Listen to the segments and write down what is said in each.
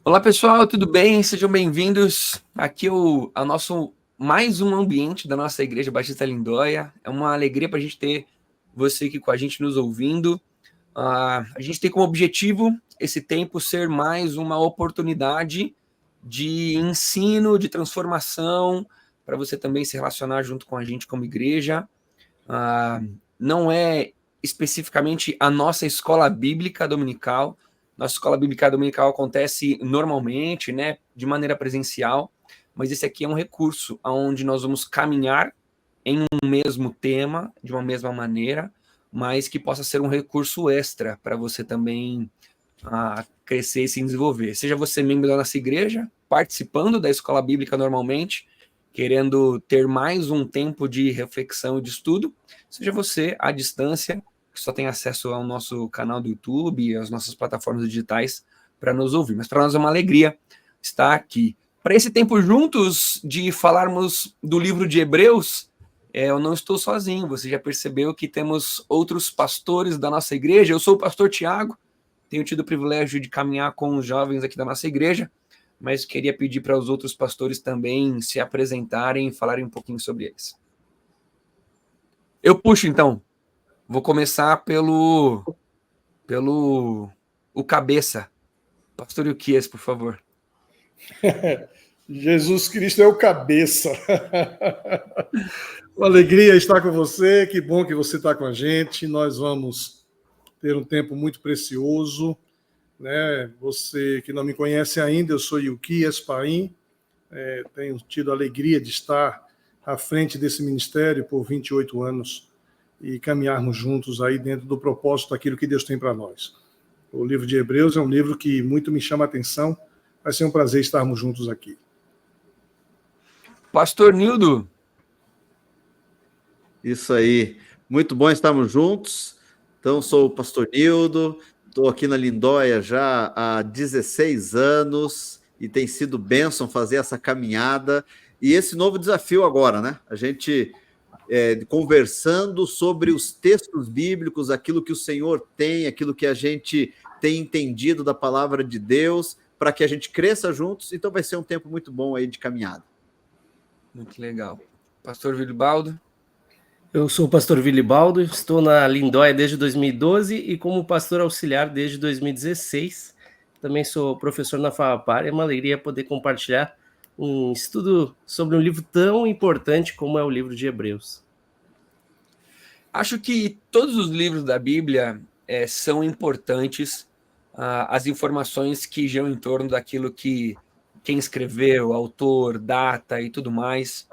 Olá pessoal, tudo bem? Sejam bem-vindos. Aqui é mais um ambiente da nossa Igreja Batista Lindóia. É uma alegria para a gente ter você aqui com a gente nos ouvindo. A gente tem como objetivo esse tempo ser mais uma oportunidade de ensino, de transformação, para você também se relacionar junto com a gente como igreja. Não é especificamente a nossa escola bíblica dominical. Nossa escola bíblica dominical acontece normalmente, né, de maneira presencial, mas esse aqui é um recurso onde nós vamos caminhar em um mesmo tema, de uma mesma maneira, mas que possa ser um recurso extra para você também crescer e se desenvolver. Seja você membro da nossa igreja, participando da escola bíblica normalmente, querendo ter mais um tempo de reflexão e de estudo, seja você à distância, que só tem acesso ao nosso canal do YouTube e às nossas plataformas digitais para nos ouvir. Mas para nós é uma alegria estar aqui. Para esse tempo juntos de falarmos do livro de Hebreus, eu não estou sozinho. Você já percebeu que temos outros pastores da nossa igreja. Eu sou o pastor Tiago, tenho tido o privilégio de caminhar com os jovens aqui da nossa igreja, mas queria pedir para os outros pastores também se apresentarem e falarem um pouquinho sobre eles. Eu puxo, então. Vou começar pelo o cabeça. Pastor Ilquias, por favor. Jesus Cristo é o cabeça. Uma alegria estar com você, que bom que você está com a gente. Nós vamos ter um tempo muito precioso, né? Você que não me conhece ainda, eu sou Ilquias Paim, tenho tido a alegria de estar à frente desse ministério por 28 anos e caminharmos juntos aí dentro do propósito daquilo que Deus tem para nós. O livro de Hebreus é um livro que muito me chama a atenção. Vai ser um prazer estarmos juntos aqui. Pastor Nildo. Isso aí. Muito bom estarmos juntos. Então, sou o pastor Nildo, estou aqui na Lindóia já há 16 anos e tem sido bênção fazer essa caminhada. E esse novo desafio agora, né? A gente conversando sobre os textos bíblicos, aquilo que o Senhor tem, aquilo que a gente tem entendido da palavra de Deus, para que a gente cresça juntos. Então vai ser um tempo muito bom aí de caminhada. Muito legal. Pastor Vilibaldo. Eu sou o pastor Vilibaldo, estou na Lindóia desde 2012 e como pastor auxiliar desde 2016. Também sou professor na FAAPAR. É uma alegria poder compartilhar um estudo sobre um livro tão importante como é o livro de Hebreus. Acho que todos os livros da Bíblia são importantes, as informações que giram em torno daquilo que quem escreveu, autor, data e tudo mais.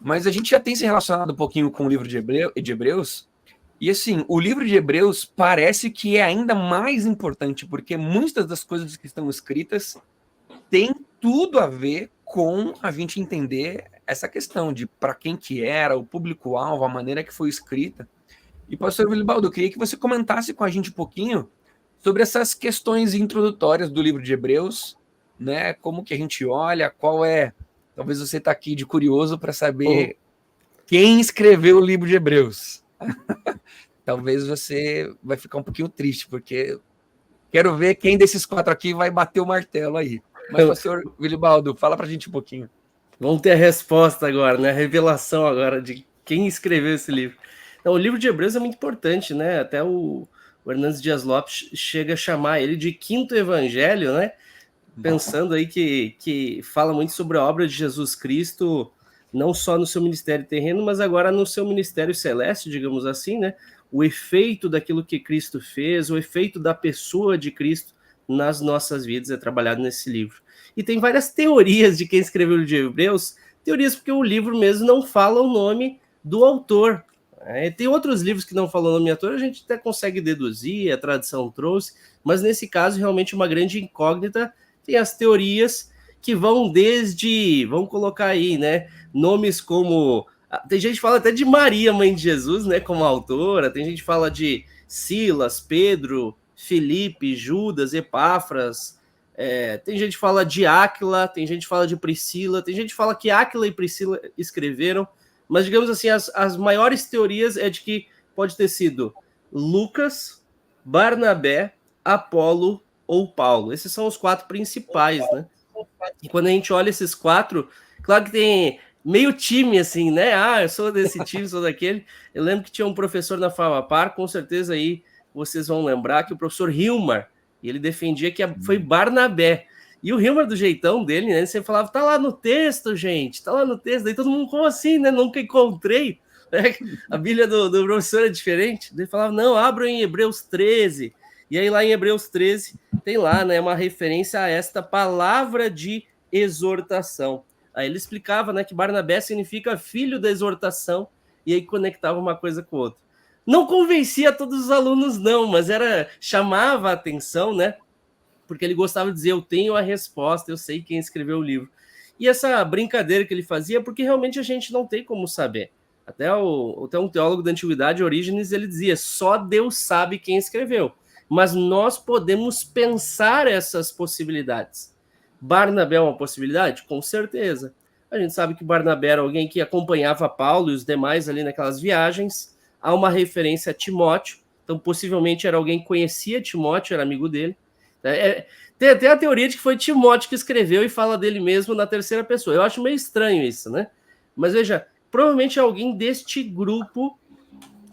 Mas a gente já tem se relacionado um pouquinho com o livro de Hebreus, e assim, o livro de Hebreus parece que é ainda mais importante, porque muitas das coisas que estão escritas têm tudo a ver com a gente entender essa questão de para quem que era, o público-alvo, a maneira que foi escrita. E, pastor Vilibaldo, eu queria que você comentasse com a gente um pouquinho sobre essas questões introdutórias do livro de Hebreus, né? Como que a gente olha, qual é... Talvez você está aqui de curioso para saber quem escreveu o livro de Hebreus. Talvez você vai ficar um pouquinho triste, porque quero ver quem desses 4 aqui vai bater o martelo aí. Mas, pastor Vilibaldo, fala para a gente um pouquinho. Vamos ter a resposta agora, né? A revelação agora de quem escreveu esse livro. Então, o livro de Hebreus é muito importante, né? Até o Hernandes Dias Lopes chega a chamar ele de quinto evangelho, né? Pensando aí que fala muito sobre a obra de Jesus Cristo, não só no seu ministério terreno, mas agora no seu ministério celeste, digamos assim, né? O efeito daquilo que Cristo fez, o efeito da pessoa de Cristo nas nossas vidas é trabalhado nesse livro. E tem várias teorias de quem escreveu o livro de Hebreus, teorias porque o livro mesmo não fala o nome do autor. Tem outros livros que não falam o nome do autor, a gente até consegue deduzir, a tradição trouxe, mas nesse caso realmente uma grande incógnita. Tem as teorias que vão desde, vamos colocar aí, né, nomes como... Tem gente que fala até de Maria, mãe de Jesus, né, como autora. Tem gente que fala de Silas, Pedro, Felipe, Judas, Epáfras. Tem gente que fala de Áquila, tem gente que fala de Priscila, tem gente que fala que Áquila e Priscila escreveram. Mas, digamos assim, as maiores teorias é de que pode ter sido Lucas, Barnabé, Apolo ou Paulo. Esses são os 4 principais, né? E quando a gente olha esses 4, claro que tem meio time, assim, né? Ah, eu sou desse time, sou daquele. Eu lembro que tinha um professor na FAMAPAR, com certeza aí vocês vão lembrar, que o professor Hilmar, e ele defendia que foi Barnabé. E o Hilmar, do jeitão dele, né? Ele sempre falava, tá lá no texto, gente, tá lá no texto. Daí todo mundo, como assim, né? Nunca encontrei. A Bíblia do professor é diferente. Ele falava, não, abram em Hebreus 13. E aí lá em Hebreus 13 tem lá, né, uma referência a esta palavra de exortação. Aí ele explicava, né, que Barnabé significa filho da exortação, e aí conectava uma coisa com outra. Não convencia todos os alunos, não, mas chamava a atenção, né? Porque ele gostava de dizer, eu tenho a resposta, eu sei quem escreveu o livro. E essa brincadeira que ele fazia, porque realmente a gente não tem como saber. Até um teólogo da antiguidade, Orígenes, ele dizia, só Deus sabe quem escreveu. Mas nós podemos pensar essas possibilidades. Barnabé é uma possibilidade? Com certeza. A gente sabe que Barnabé era alguém que acompanhava Paulo e os demais ali naquelas viagens. Há uma referência a Timóteo, então possivelmente era alguém que conhecia Timóteo, era amigo dele. Tem até a teoria de que foi Timóteo que escreveu e fala dele mesmo na terceira pessoa. Eu acho meio estranho isso, né? Mas veja, provavelmente alguém deste grupo.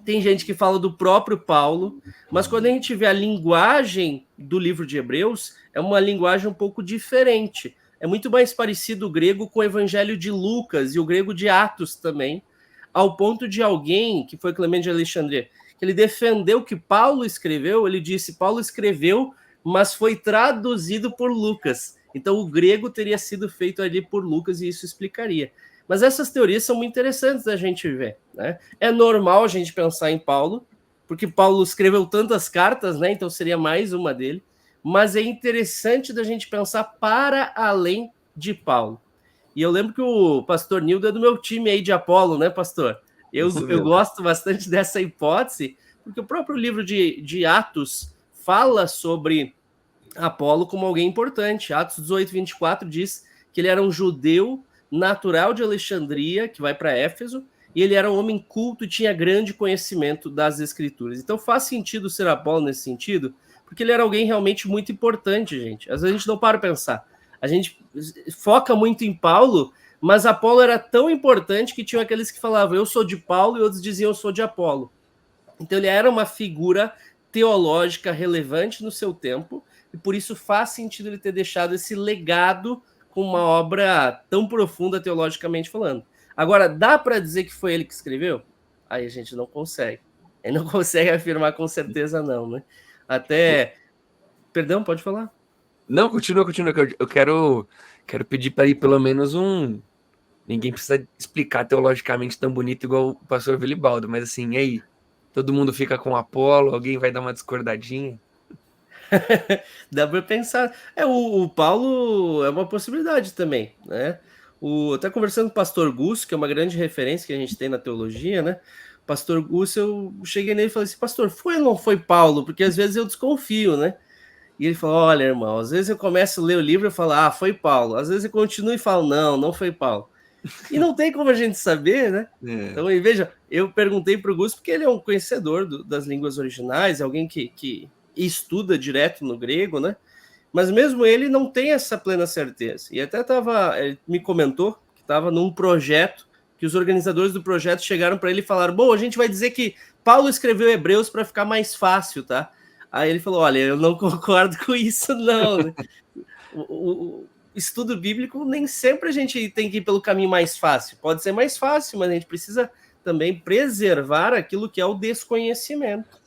Tem gente que fala do próprio Paulo, mas quando a gente vê a linguagem do livro de Hebreus, é uma linguagem um pouco diferente. É muito mais parecido o grego com o evangelho de Lucas e o grego de Atos também, ao ponto de alguém, que foi Clemente de Alexandria, que ele defendeu que Paulo escreveu, ele disse, Paulo escreveu, mas foi traduzido por Lucas. Então o grego teria sido feito ali por Lucas e isso explicaria. Mas essas teorias são muito interessantes da gente ver, né? É normal a gente pensar em Paulo, porque Paulo escreveu tantas cartas, né? Então seria mais uma dele. Mas é interessante da gente pensar para além de Paulo. E eu lembro que o pastor Nildo é do meu time aí de Apolo, né, pastor? Eu gosto bastante dessa hipótese, porque o próprio livro de Atos fala sobre Apolo como alguém importante. Atos 18, 24 diz que ele era um judeu natural de Alexandria, que vai para Éfeso, e ele era um homem culto e tinha grande conhecimento das escrituras. Então faz sentido ser Apolo nesse sentido, porque ele era alguém realmente muito importante, gente. Às vezes a gente não para pensar. A gente foca muito em Paulo, mas Apolo era tão importante que tinha aqueles que falavam eu sou de Paulo e outros diziam eu sou de Apolo. Então ele era uma figura teológica relevante no seu tempo, e por isso faz sentido ele ter deixado esse legado com uma obra tão profunda teologicamente falando. Agora, dá para dizer que foi ele que escreveu? Aí a gente não consegue. Ele não consegue afirmar com certeza não, né? Até... Perdão, pode falar? Não, continua. Eu quero pedir para ir pelo menos um... Ninguém precisa explicar teologicamente tão bonito igual o pastor Vilibaldo, mas assim, e aí? Todo mundo fica com Apolo? Alguém vai dar uma discordadinha? Dá para pensar. O Paulo é uma possibilidade também, né? Até conversando com o pastor Gus, que é uma grande referência que a gente tem na teologia, né? Pastor Gus, eu cheguei nele e falei assim, pastor, foi ou não foi Paulo? Porque às vezes eu desconfio, né? E ele falou, olha, irmão, às vezes eu começo a ler o livro e falo, foi Paulo. Às vezes eu continuo e falo, não foi Paulo. E não tem como a gente saber, né? Então, e veja, eu perguntei para o Gus, porque ele é um conhecedor das línguas originais, é alguém que estuda direto no grego, né? Mas mesmo ele não tem essa plena certeza. E até ele me comentou que estava num projeto, que os organizadores do projeto chegaram para ele e falaram, bom, a gente vai dizer que Paulo escreveu Hebreus para ficar mais fácil, tá? Aí ele falou, olha, eu não concordo com isso, não. Né? O estudo bíblico, nem sempre a gente tem que ir pelo caminho mais fácil. Pode ser mais fácil, mas a gente precisa também preservar aquilo que é o desconhecimento.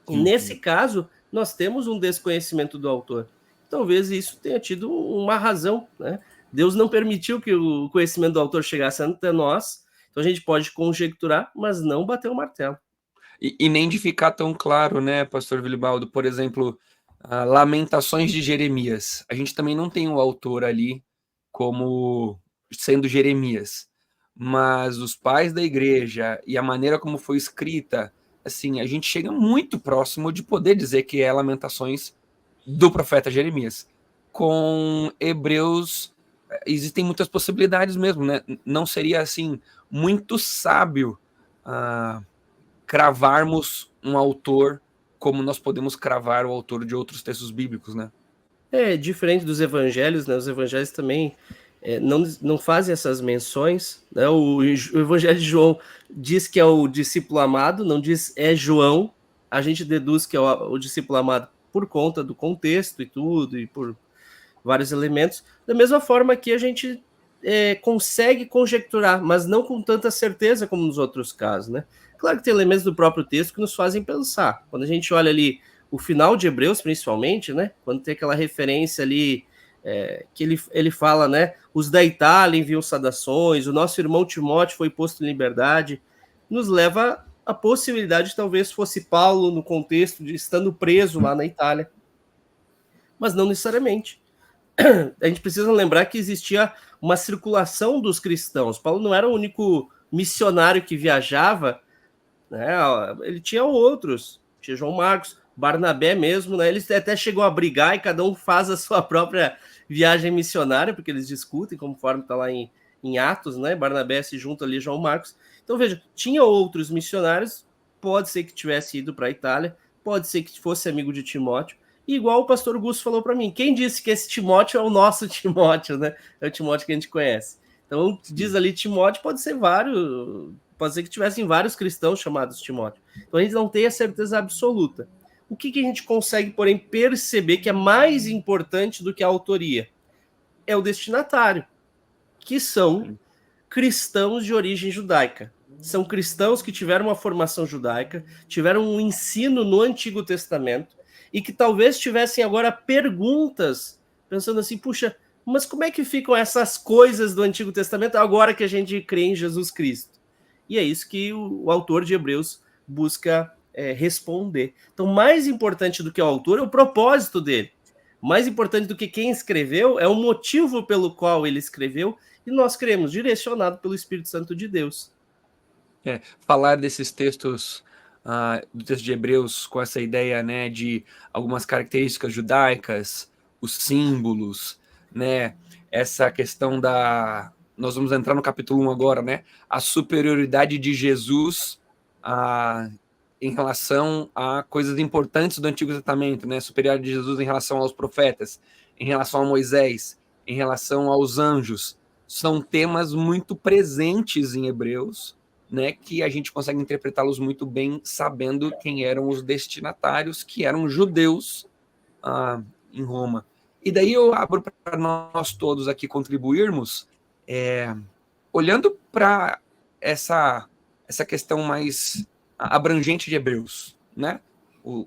E nesse caso, nós temos um desconhecimento do autor. Talvez isso tenha tido uma razão, né? Deus não permitiu que o conhecimento do autor chegasse até nós, então a gente pode conjecturar, mas não bater o martelo. E nem de ficar tão claro, né, pastor Vilibaldo? Por exemplo, Lamentações de Jeremias. A gente também não tem o autor ali como sendo Jeremias, mas os pais da igreja e a maneira como foi escrita, assim, a gente chega muito próximo de poder dizer que é Lamentações do profeta Jeremias. Com Hebreus, existem muitas possibilidades mesmo, né? Não seria, assim, muito sábio cravarmos um autor como nós podemos cravar o autor de outros textos bíblicos, né? É diferente dos evangelhos, né? Os evangelhos também não fazem essas menções, né? O evangelho de João diz que é o discípulo amado, não diz é João. A gente deduz que é o discípulo amado por conta do contexto e tudo, e por vários elementos. Da mesma forma que a gente consegue conjecturar, mas não com tanta certeza como nos outros casos, né? Claro que tem elementos do próprio texto que nos fazem pensar. Quando a gente olha ali o final de Hebreus, principalmente, né? Quando tem aquela referência ali que ele fala, né? Os da Itália enviam saudações, o nosso irmão Timóteo foi posto em liberdade, nos leva à possibilidade de talvez fosse Paulo no contexto de estando preso lá na Itália, mas não necessariamente. A gente precisa lembrar que existia uma circulação dos cristãos. Paulo não era o único missionário que viajava, né? Ele tinha outros, tinha João Marcos, Barnabé mesmo, né? Ele até chegou a brigar e cada um faz a sua própria viagem missionária, porque eles discutem, conforme está lá em Atos, né? Barnabé se junta ali a João Marcos. Então, veja, tinha outros missionários, pode ser que tivesse ido para a Itália, pode ser que fosse amigo de Timóteo, e igual o pastor Gusto falou para mim, quem disse que esse Timóteo é o nosso Timóteo, né? É o Timóteo que a gente conhece. Então, diz ali Timóteo, pode ser vários, pode ser que tivessem vários cristãos chamados Timóteo. Então, a gente não tem a certeza absoluta. O que a gente consegue, porém, perceber que é mais importante do que a autoria? É o destinatário, que são cristãos de origem judaica. São cristãos que tiveram uma formação judaica, tiveram um ensino no Antigo Testamento, e que talvez tivessem agora perguntas, pensando assim, puxa, mas como é que ficam essas coisas do Antigo Testamento agora que a gente crê em Jesus Cristo? E é isso que o autor de Hebreus busca responder. Então, mais importante do que o autor é o propósito dele. Mais importante do que quem escreveu é o motivo pelo qual ele escreveu, e nós cremos, direcionado pelo Espírito Santo de Deus. Falar desses textos, do texto de Hebreus, com essa ideia, né, de algumas características judaicas, os símbolos, né, essa questão nós vamos entrar no capítulo 1 agora, né, a superioridade de Jesus em relação a coisas importantes do Antigo Testamento, né, superioridade de Jesus em relação aos profetas, em relação a Moisés, em relação aos anjos, são temas muito presentes em Hebreus, né, que a gente consegue interpretá-los muito bem sabendo quem eram os destinatários, que eram judeus em Roma. E daí eu abro para nós todos aqui contribuirmos, olhando para essa questão mais abrangente de Hebreus, né,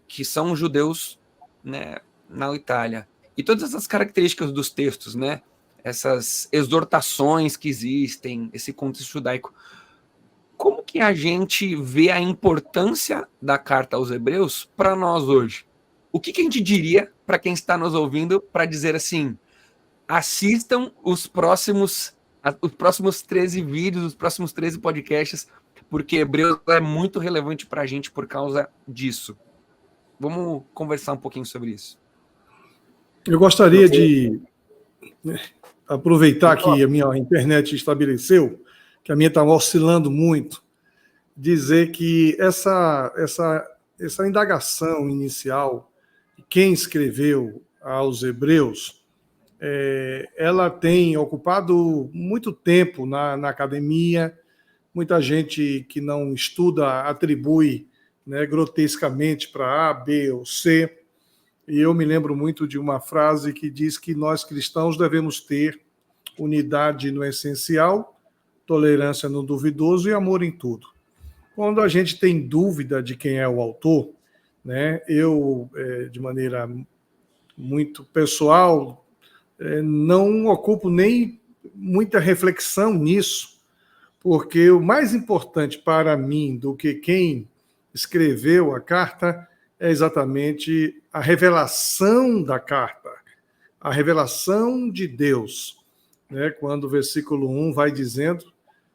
que são judeus, né, na Itália. E todas essas características dos textos, né, essas exortações que existem, esse contexto judaico. Como que a gente vê a importância da carta aos Hebreus para nós hoje? O que a gente diria para quem está nos ouvindo para dizer assim, assistam os próximos 13 vídeos, os próximos 13 podcasts, porque Hebreus é muito relevante para a gente por causa disso. Vamos conversar um pouquinho sobre isso. Eu gostaria de aproveitar que a minha internet estabeleceu, que a minha está oscilando muito, dizer que essa indagação inicial, quem escreveu aos Hebreus, ela tem ocupado muito tempo na academia, muita gente que não estuda atribui, né, grotescamente para A, B ou C, e eu me lembro muito de uma frase que diz que nós cristãos devemos ter unidade no essencial, tolerância no duvidoso e amor em tudo. Quando a gente tem dúvida de quem é o autor, né, eu, de maneira muito pessoal, não ocupo nem muita reflexão nisso, porque o mais importante para mim do que quem escreveu a carta é exatamente a revelação da carta, a revelação de Deus, né? Quando o versículo 1 vai dizendo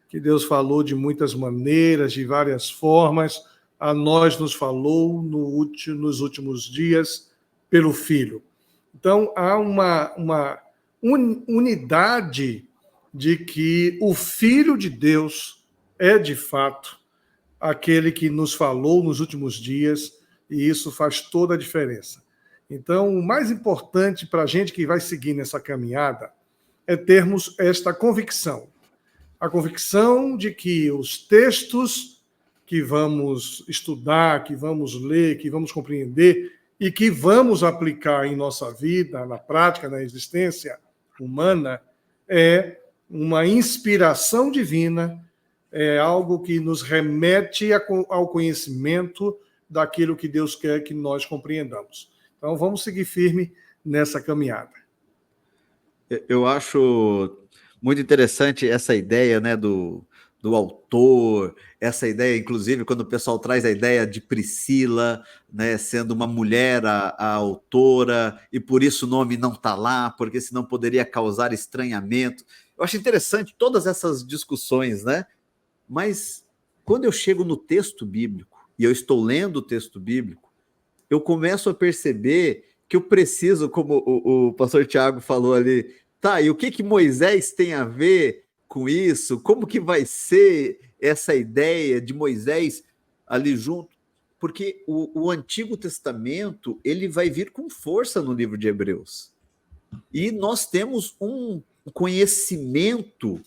que Deus falou de muitas maneiras, de várias formas, a nós nos falou nos últimos dias pelo Filho. Então, há uma unidade de que o Filho de Deus é, de fato, aquele que nos falou nos últimos dias, e isso faz toda a diferença. Então, o mais importante para a gente que vai seguir nessa caminhada é termos esta convicção. A convicção de que os textos que vamos estudar, que vamos ler, que vamos compreender e que vamos aplicar em nossa vida, na prática, na existência humana, é uma inspiração divina, é algo que nos remete ao conhecimento daquilo que Deus quer que nós compreendamos. Então, vamos seguir firme nessa caminhada. Eu acho muito interessante essa ideia, né, do autor, essa ideia, inclusive, quando o pessoal traz a ideia de Priscila, né, sendo uma mulher a autora, e por isso o nome não está lá, porque senão poderia causar estranhamento. Eu acho interessante todas essas discussões, né? Mas quando eu chego no texto bíblico, e eu estou lendo o texto bíblico, eu começo a perceber que eu preciso, como o pastor Tiago falou ali, tá, e o que Moisés tem a ver com isso? Como que vai ser essa ideia de Moisés ali junto? Porque o Antigo Testamento, ele vai vir com força no livro de Hebreus. E nós temos um conhecimento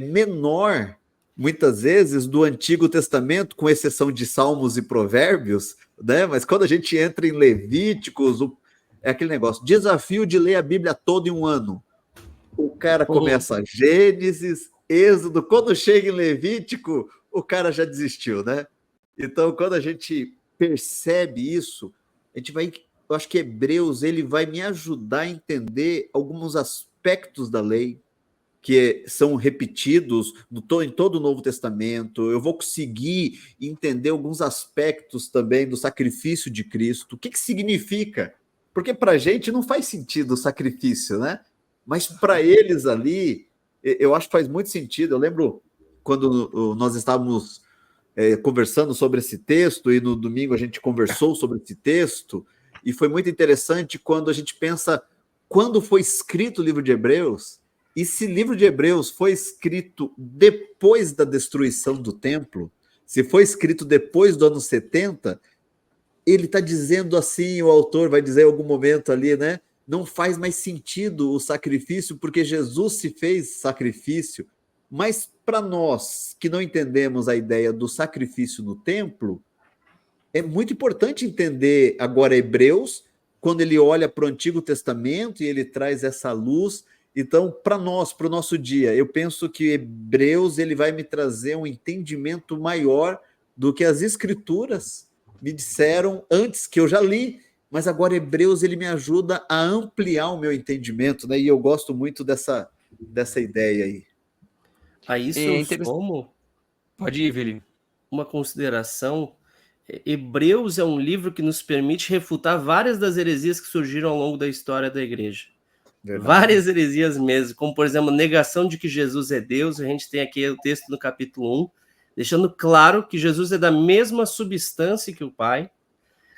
menor, muitas vezes, do Antigo Testamento, com exceção de Salmos e Provérbios, né? Mas quando a gente entra em Levíticos, é aquele negócio, desafio de ler a Bíblia toda em um ano. O cara começa Gênesis, Êxodo, quando chega em Levítico, o cara já desistiu, né? Então, quando a gente percebe isso, a gente vai, eu acho que Hebreus, ele vai me ajudar a entender alguns aspectos da lei que são repetidos em todo o Novo Testamento. Eu vou conseguir entender alguns aspectos também do sacrifício de Cristo. O que significa? Porque para a gente não faz sentido o sacrifício, né? Mas para eles ali, eu acho que faz muito sentido. Eu lembro quando nós estávamos conversando sobre esse texto, e no domingo a gente conversou sobre esse texto, e foi muito interessante quando a gente pensa quando foi escrito o livro de Hebreus, e se o livro de Hebreus foi escrito depois da destruição do templo, se foi escrito depois do ano 70, ele está dizendo assim, o autor vai dizer em algum momento ali, né? Não faz mais sentido o sacrifício, porque Jesus se fez sacrifício. Mas para nós que não entendemos a ideia do sacrifício no templo, é muito importante entender agora Hebreus, quando ele olha para o Antigo Testamento e ele traz essa luz. Então, para nós, para o nosso dia, eu penso que Hebreus ele vai me trazer um entendimento maior do que as Escrituras me disseram antes, que eu já li, mas agora Hebreus ele me ajuda a ampliar o meu entendimento, né? E eu gosto muito dessa ideia aí. A isso eu somo Pode ir, Vili. uma consideração. Hebreus é um livro que nos permite refutar várias das heresias que surgiram ao longo da história da igreja. Verdade. Várias heresias mesmo, como por exemplo, a negação de que Jesus é Deus. A gente tem aqui o texto no capítulo 1, deixando claro que Jesus é da mesma substância que o Pai.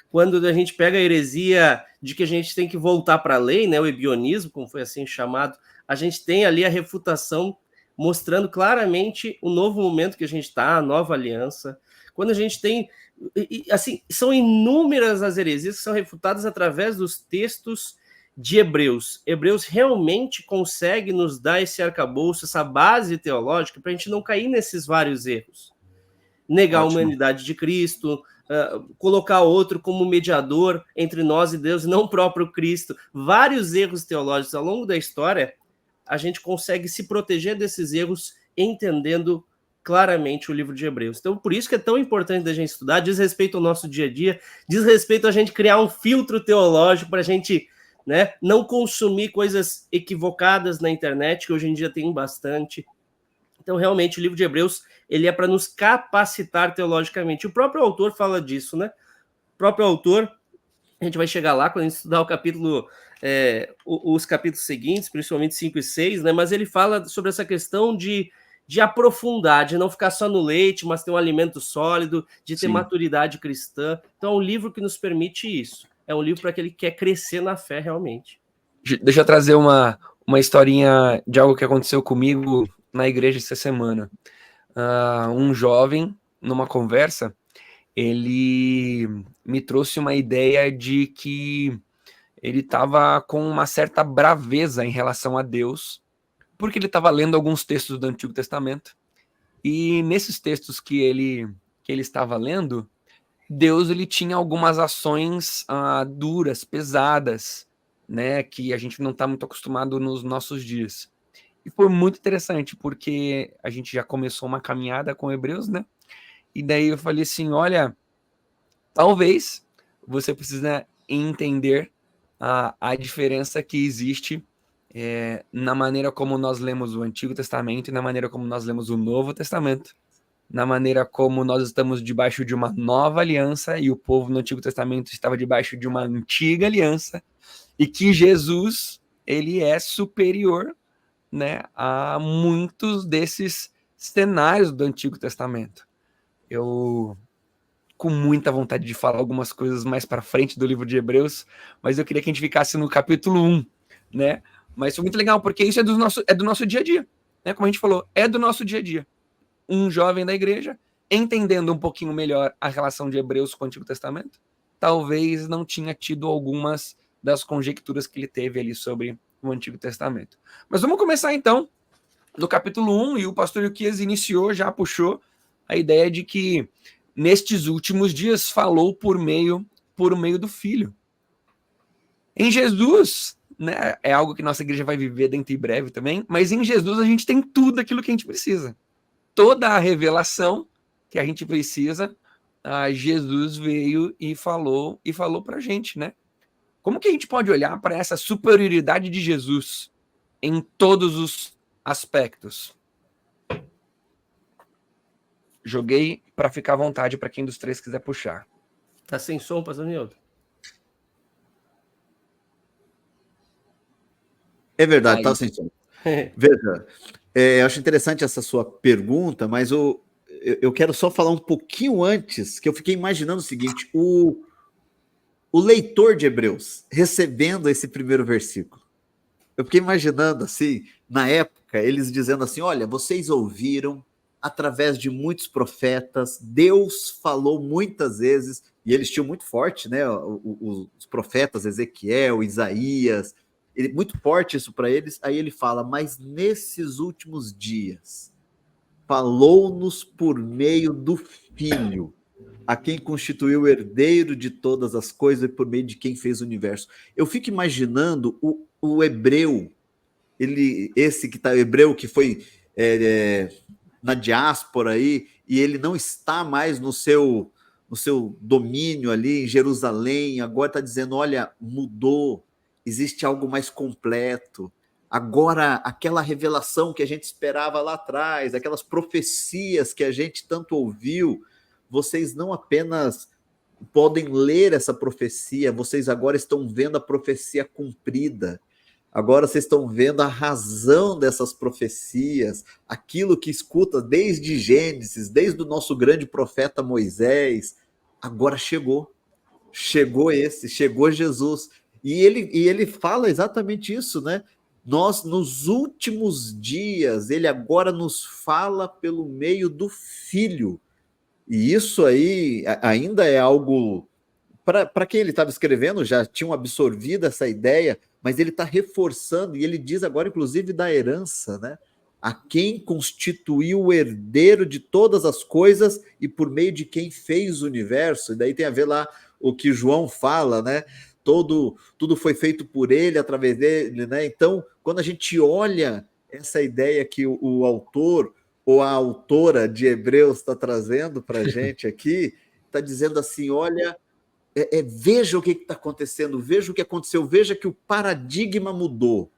Quando a gente pega a heresia de que a gente tem que voltar para a lei, né, o ebionismo, como foi assim chamado, a gente tem ali a refutação mostrando claramente o novo momento que a gente está, a nova aliança. Quando a gente tem, assim, são inúmeras as heresias que são refutadas através dos textos de Hebreus. Hebreus realmente consegue nos dar esse arcabouço, essa base teológica, para a gente não cair nesses vários erros. Negar a humanidade de Cristo, colocar outro como mediador entre nós e Deus, e não o próprio Cristo. Vários erros teológicos ao longo da história, a gente consegue se proteger desses erros entendendo claramente o livro de Hebreus. Então, por isso que é tão importante da gente estudar, diz respeito ao nosso dia a dia, diz respeito a gente criar um filtro teológico para a gente, né, não consumir coisas equivocadas na internet, que hoje em dia tem bastante. Então, realmente, o livro de Hebreus, ele é para nos capacitar teologicamente. O próprio autor fala disso, né? O próprio autor, a gente vai chegar lá quando a gente estudar o capítulo, os capítulos seguintes, principalmente 5 e 6, né? Mas ele fala sobre essa questão de aprofundar, de não ficar só no leite, mas ter um alimento sólido, de ter maturidade cristã. Então, é um livro que nos permite isso. É um livro para aquele que quer crescer na fé, realmente. Deixa eu trazer uma historinha de algo que aconteceu comigo na igreja essa semana. Um jovem, numa conversa, ele me trouxe uma ideia de que ele estava com uma certa braveza em relação a Deus, porque ele estava lendo alguns textos do Antigo Testamento, e nesses textos que ele estava lendo, Deus ele tinha algumas ações duras, pesadas, né, que a gente não está muito acostumado nos nossos dias. E foi muito interessante, porque a gente já começou uma caminhada com Hebreus, né? E daí eu falei assim, olha, talvez você precisa entender a diferença que existe na maneira como nós lemos o Antigo Testamento e na maneira como nós lemos o Novo Testamento, na maneira como nós estamos debaixo de uma nova aliança e o povo no Antigo Testamento estava debaixo de uma antiga aliança, e que Jesus, ele é superior, né, a muitos desses cenários do Antigo Testamento. Eu, com muita vontade de falar algumas coisas mais para frente do livro de Hebreus, mas eu queria que a gente ficasse no capítulo 1, né? Mas foi muito legal, porque isso é do nosso dia a dia, né? Como a gente falou, é do nosso dia a dia. Um jovem da igreja, entendendo um pouquinho melhor a relação de Hebreus com o Antigo Testamento, talvez não tinha tido algumas das conjecturas que ele teve ali sobre o Antigo Testamento. Mas vamos começar então no capítulo 1, e o pastor Ilquias iniciou, já puxou a ideia de que nestes últimos dias falou por meio do Filho. Em Jesus, né, é algo que nossa igreja vai viver dentro em breve também, mas em Jesus a gente tem tudo aquilo que a gente precisa. Toda a revelação que a gente precisa, Jesus veio e falou para a gente, né? Como que a gente pode olhar para essa superioridade de Jesus em todos os aspectos? Joguei para ficar à vontade para quem dos três quiser puxar. Tá sem som, pastor Nildo? É verdade, tá sem som. Veja, eu acho interessante essa sua pergunta, mas eu quero só falar um pouquinho antes, que eu fiquei imaginando o seguinte, o leitor de Hebreus recebendo esse primeiro versículo. Eu fiquei imaginando, assim, na época, eles dizendo assim, olha, vocês ouviram, através de muitos profetas, Deus falou muitas vezes, e eles tinham muito forte, né, os profetas, Ezequiel, Isaías, muito forte isso para eles. Aí ele fala, mas nesses últimos dias, falou-nos por meio do Filho, a quem constituiu o herdeiro de todas as coisas e por meio de quem fez o universo. Eu fico imaginando o hebreu, hebreu que foi na diáspora aí, e ele não está mais no seu domínio ali em Jerusalém, agora está dizendo, olha, mudou, existe algo mais completo. Agora, aquela revelação que a gente esperava lá atrás, aquelas profecias que a gente tanto ouviu, vocês não apenas podem ler essa profecia, vocês agora estão vendo a profecia cumprida. Agora vocês estão vendo a razão dessas profecias, aquilo que escuta desde Gênesis, desde o nosso grande profeta Moisés. Agora chegou Jesus. E ele fala exatamente isso, né? Nós, nos últimos dias, ele agora nos fala pelo meio do Filho. E isso aí ainda é algo... Para quem ele estava escrevendo, já tinham absorvido essa ideia, mas ele está reforçando, e ele diz agora, inclusive, da herança, né? A quem constituiu o herdeiro de todas as coisas e por meio de quem fez o universo. E daí tem a ver lá o que João fala, né? Tudo foi feito por ele, através dele, né? Então, quando a gente olha essa ideia que o autor ou a autora de Hebreus está trazendo para a gente aqui, está dizendo assim, olha, veja o que está acontecendo, veja o que aconteceu, veja que o paradigma mudou.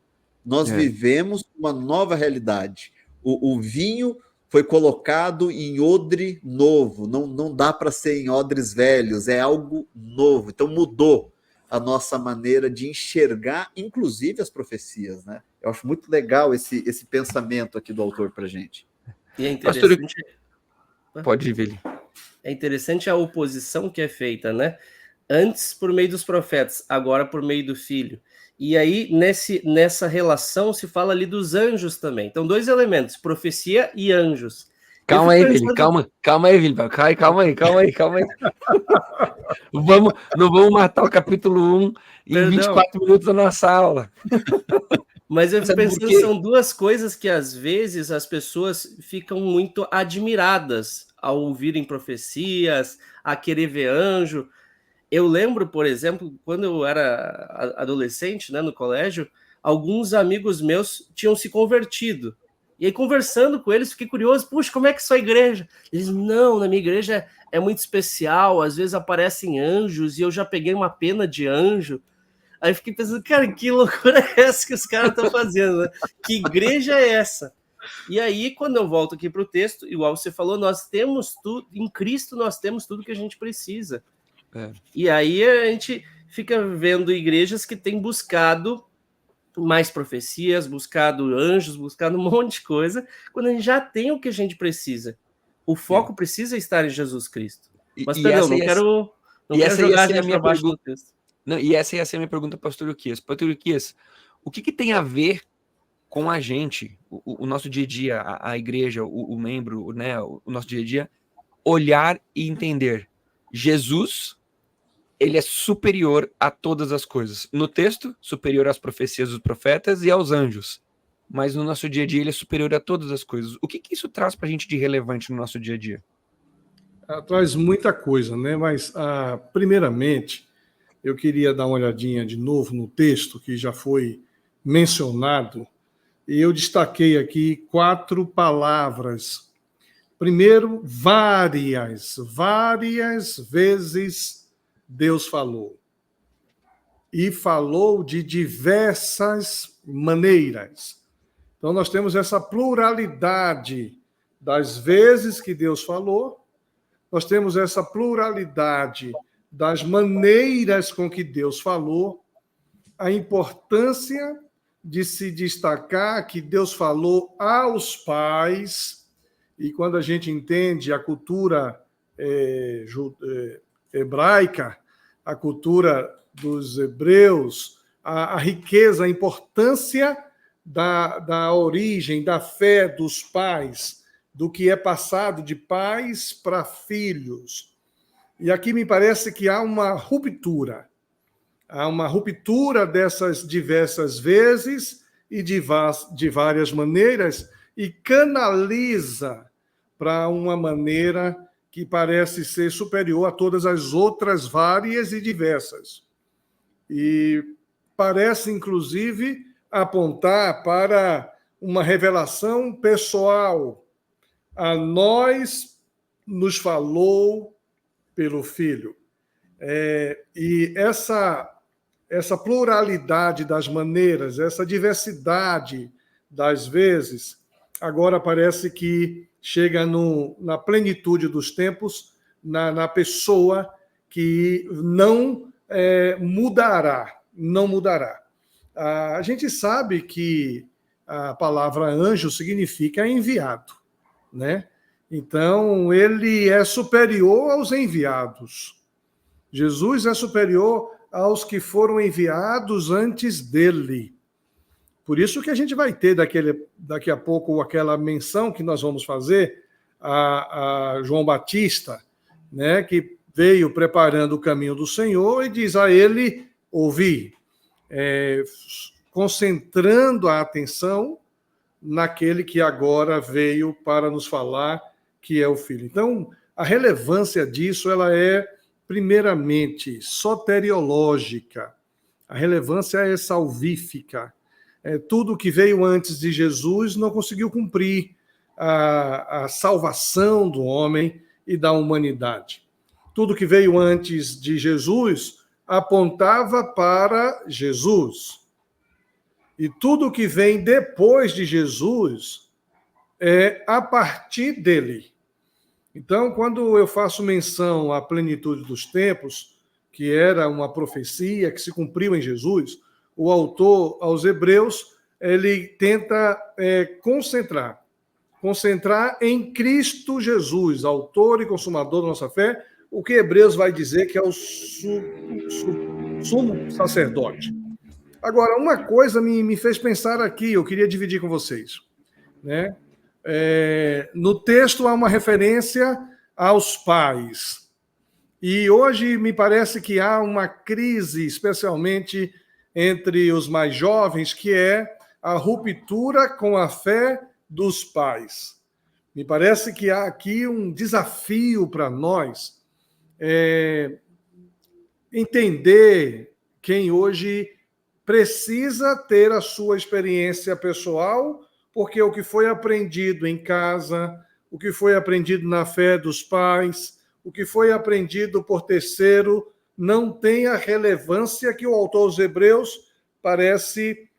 Nós vivemos uma nova realidade. O vinho foi colocado em odre novo, não dá para ser em odres velhos, é algo novo. Então mudou a nossa maneira de enxergar, inclusive as profecias, né? Eu acho muito legal esse pensamento aqui do autor para a gente. E é interessante... Pode ver. É interessante a oposição que é feita, né? Antes por meio dos profetas, agora por meio do Filho. E aí, nessa relação, se fala ali dos anjos também. Então, dois elementos, profecia e anjos. Calma aí, Vili, calma aí, Vili. Calma aí. Não vamos matar o capítulo 1 em 24 minutos da nossa aula. Mas eu fico pensando, são duas coisas que às vezes as pessoas ficam muito admiradas ao ouvirem profecias, a querer ver anjo. Eu lembro, por exemplo, quando eu era adolescente, né, no colégio, alguns amigos meus tinham se convertido. E aí, conversando com eles, fiquei curioso, puxa, como é que é sua igreja? Eles, não, na minha igreja é muito especial, às vezes aparecem anjos, e eu já peguei uma pena de anjo. Aí fiquei pensando, cara, que loucura é essa que os caras estão fazendo, né? Que igreja é essa? E aí, quando eu volto aqui para o texto, igual você falou, nós temos tudo, em Cristo nós temos tudo que a gente precisa. E aí a gente fica vendo igrejas que têm buscado mais profecias, buscado anjos, buscado um monte de coisa, quando a gente já tem o que a gente precisa. O foco precisa estar em Jesus Cristo. Mas, perdão, não quero jogar a gente para baixo do texto. Não, e essa ia ser a minha pergunta para o Pastor Ilquias. Pastor Ilquias, o que tem a ver com a gente, o nosso dia a dia, a igreja, o membro, né, o nosso dia a dia, olhar e entender Jesus, ele é superior a todas as coisas. No texto, superior às profecias dos profetas e aos anjos. Mas no nosso dia a dia, ele é superior a todas as coisas. O que isso traz para a gente de relevante no nosso dia a dia? Traz muita coisa, né? Mas, primeiramente, eu queria dar uma olhadinha de novo no texto que já foi mencionado. E eu destaquei aqui 4 palavras. Primeiro, várias vezes Deus falou. E falou de diversas maneiras. Então, nós temos essa pluralidade das vezes que Deus falou, nós temos essa pluralidade das maneiras com que Deus falou, a importância de se destacar que Deus falou aos pais, e quando a gente entende a cultura hebraica, a cultura dos hebreus, a riqueza, a importância da origem, da fé dos pais, do que é passado de pais para filhos. E aqui me parece que há uma ruptura. Há uma ruptura dessas diversas vezes e de várias maneiras e canaliza para uma maneira que parece ser superior a todas as outras várias e diversas. E parece, inclusive, apontar para uma revelação pessoal. A nós nos falou pelo Filho. E essa pluralidade das maneiras, essa diversidade das vezes, agora parece que chega na plenitude dos tempos, na pessoa que não mudará. A gente sabe que a palavra anjo significa enviado, né? Então, ele é superior aos enviados. Jesus é superior aos que foram enviados antes dele. Por isso que a gente vai ter daqui a pouco aquela menção que nós vamos fazer a João Batista, né, que veio preparando o caminho do Senhor e diz a ele, ouvi, concentrando a atenção naquele que agora veio para nos falar que é o Filho. Então, a relevância disso, ela é primeiramente soteriológica, a relevância é salvífica. Tudo que veio antes de Jesus não conseguiu cumprir a salvação do homem e da humanidade. Tudo que veio antes de Jesus apontava para Jesus. E tudo que vem depois de Jesus é a partir dele. Então, quando eu faço menção à plenitude dos tempos, que era uma profecia que se cumpriu em Jesus, o autor aos Hebreus, ele tenta concentrar em Cristo Jesus, autor e consumador da nossa fé, o que Hebreus vai dizer que é o sumo sacerdote. Agora, uma coisa me fez pensar aqui, eu queria dividir com vocês, né? no texto há uma referência aos pais. E hoje me parece que há uma crise, especialmente entre os mais jovens, que é a ruptura com a fé dos pais. Me parece que há aqui um desafio para nós entender quem hoje precisa ter a sua experiência pessoal, porque o que foi aprendido em casa, o que foi aprendido na fé dos pais, o que foi aprendido por terceiro, não tem a relevância que o autor aos Hebreus parece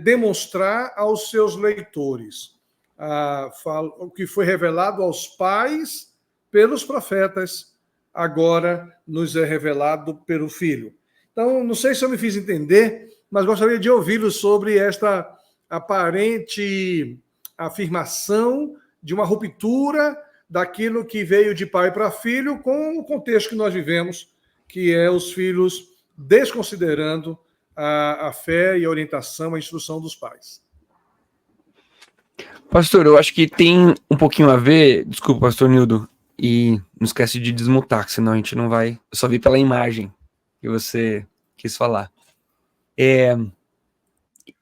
demonstrar aos seus leitores. O que foi revelado aos pais pelos profetas, agora nos é revelado pelo Filho. Então, não sei se eu me fiz entender, mas gostaria de ouvi-lo sobre esta aparente afirmação de uma ruptura daquilo que veio de pai para filho com o contexto que nós vivemos, que é os filhos desconsiderando a fé e a orientação, a instrução dos pais. Pastor, eu acho que tem um pouquinho a ver, desculpa, pastor Nildo, e não esquece de desmutar, senão a gente não vai. Eu só vi pela imagem que você quis falar.